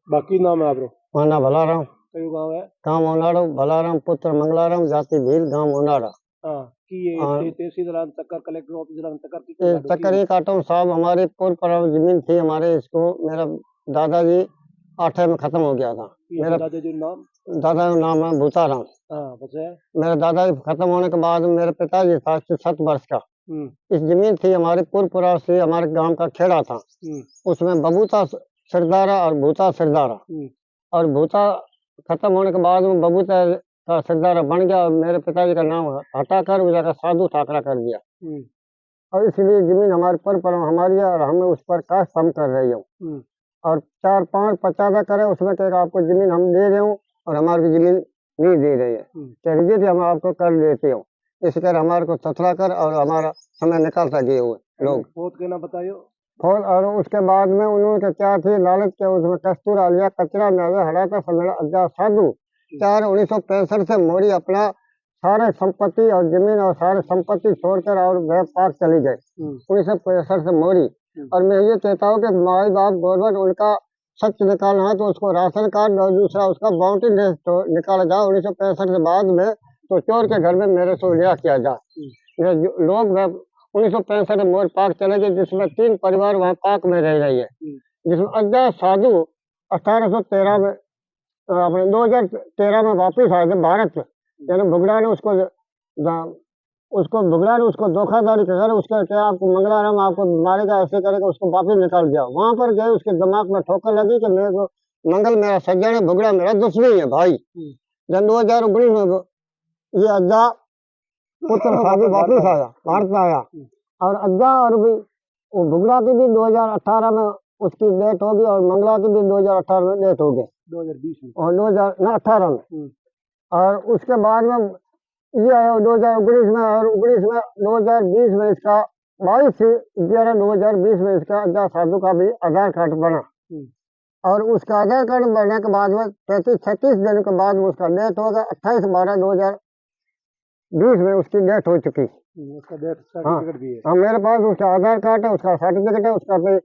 बाकी नाम है आपरो? माना भलाराम। कयो गांव है? गांव ओनाड़ो, भलाराम पुत्र मंगलाराम, जाति भील, गांव ओनाड़ा। हाँ कि ये हाँ। तहसीलदार तकर कलेक्टर ऑफिसर तकर की ये चक्करी काटो साहब, हमारी पूर्व पर जमीन थी हमारे, इसको मेरा दादाजी 8 में खत्म हो गया था। मेरा दादाजी नाम? दादा का नाम है भूताराम। हाँ बस है। मेरे दादाजी खत्म होने के बाद मेरे पिताजी था 7 वर्ष का। इस जमीन थी हमारी पूर्व से, हमारे गांव का खेड़ा था। उसमें बबूता सरदारा और भूता सरदारा, और भूता खत्म होने के बाद में बबूता का सरदारा बन गया और मेरे पिताजी का नाम हटाकर उस जगह साधु ठाकरा कर दिया। और इसलिए जमीन हमारे पर हमारी है और हमें उस पर काश हम कर रही हूँ। और 4-5 50 करे उसमें आपको जमीन हम दे रहे हूँ और हमारी जमीन नहीं दे रही है, चलिए हम आपको कर देते हो। इस कर हमारे को तथला कर और हमारा समय निकाल सके हुए लोग। बहुत कहना बताइयो। और उसके बाद में उन्होंने क्या थी लालच के, उसमें कस्तूरा लिया, कचरा में हरा था समय अज्जा साधु 4/1965 से मोरी अपना सारे संपत्ति और जमीन और सारे संपत्ति छोड़कर और वह पाक चली गए 1965 से मोरी। और मैं ये कहता हूँ कि माई बाप गवर्नमेंट उनका सच निकालना है तो उसको राशन कार्ड और दूसरा उसका बाउंड्री लिस्ट निकाला जाए 1965 से बाद में, तो चोर के घर में मेरे से लिया किया जाए। लोग 1965 में मोर पाक चले गए, जिसमें 3 परिवार वहाँ पाक में रह रही है, जिसमें अज्जा साधु 1813 में अपने 2013 में वापिस आए थे भारत। यानी भुगड़ा ने उसको धोखाधड़ी कर उसका क्या आपको मंगलाराम आपको मारेगा ऐसे करेगा, उसको वापिस निकाल दिया। वहां पर गए उसके दिमाग में ठोकर लगी कि मेरे को मंगल मेरा सज्जन है, भुगड़ा मेरा दुश्मन है भाई। जब 2019 में ये अज्जा पुत्र साधु वापिस आया, भारत आया, और अज्जा और भी वो भुगड़ा की भी 2018 में उसकी डेथ होगी और मंगला की भी 2018 में डेथ हो गई, 2020 में और 2018 में। और उसके बाद में ये आया 2019 में, और 2020 में इसका 22/11/2020 में इसका अज्जा साधु का भी आधार कार्ड बना। और उसका आधार कार्ड बनने के बाद में 35-36 दिन के बाद में उसका डेथ होगा 28/12/2020 में उसकी डेथ हो चुकी। उसका डेथ सर्टिफिकेट भी है। हाँ, मेरे पास उसका आधार कार्ड है, उसका सर्टिफिकेट है, उसका भी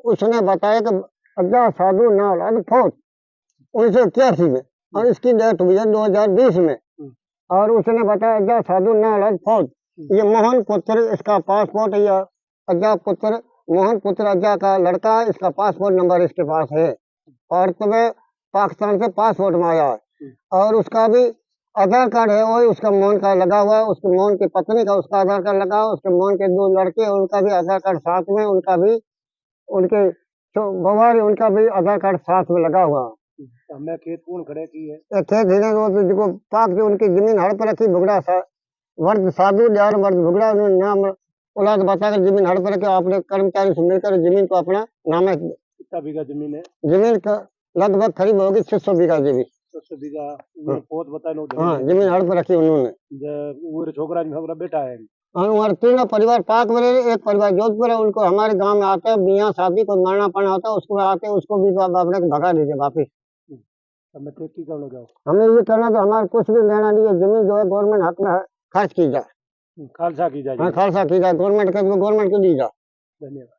उसने बताया कि अज्जा साधु नाल फौज 1981 में, और इसकी डेथ हुई है 2020 में। और उसने बताया अज्जा साधु नाल फौज, ये मोहन पुत्र इसका पासपोर्ट, या अज्जा पुत्र मोहन पुत्र अज्जा का लड़का है, इसका पासपोर्ट नंबर इसके पास है, भारत में पाकिस्तान से पासपोर्ट में आया है। और उसका भी आधार कार्ड है, वही उसका मोहन का लगा हुआ है, उसके मोहन की पत्नी का उसका आधार कार्ड लगा हुआ, उसके मोहन के 2 लड़के उनका भी आधार कार्ड साथ में, उनका भी उनके बवारी उनका भी आधार कार्ड साथ में लगा हुआ। हमने खेत कौन खड़े की है? खेत जिनको पाक जो उनकी जमीन हड़ पर रखी भुगड़ा वर्द साधु ड्यार वर्द भुगड़ा, उन्होंने नाम औलाद बताकर जमीन हड़ पर रखी, आपने कर्मचारी से मिलकर जमीन को अपना नाम है। कितना बीघा जमीन है? जमीन का लगभग करीब होगी 600 बीघा जमीन। 600 बीघा बहुत बताया। हाँ, जमीन हड़ पर रखी उन्होंने। छोकरा बेटा है हमारे 3 परिवार पाक में रहे, एक परिवार जोधपुर है, उनको हमारे गांव में आते हैं, मियाँ शादी को मरना पड़ना होता है, उसको आते हैं, उसको भी अपने को भगा दीजिए वापिस। हमें ये करना तो हमारे कुछ भी लेना नहीं है, जमीन जो है गवर्नमेंट हक में खर्च की जाए, खालसा की जाए, खालसा की जाए, गवर्नमेंट को दी जाए। धन्यवाद।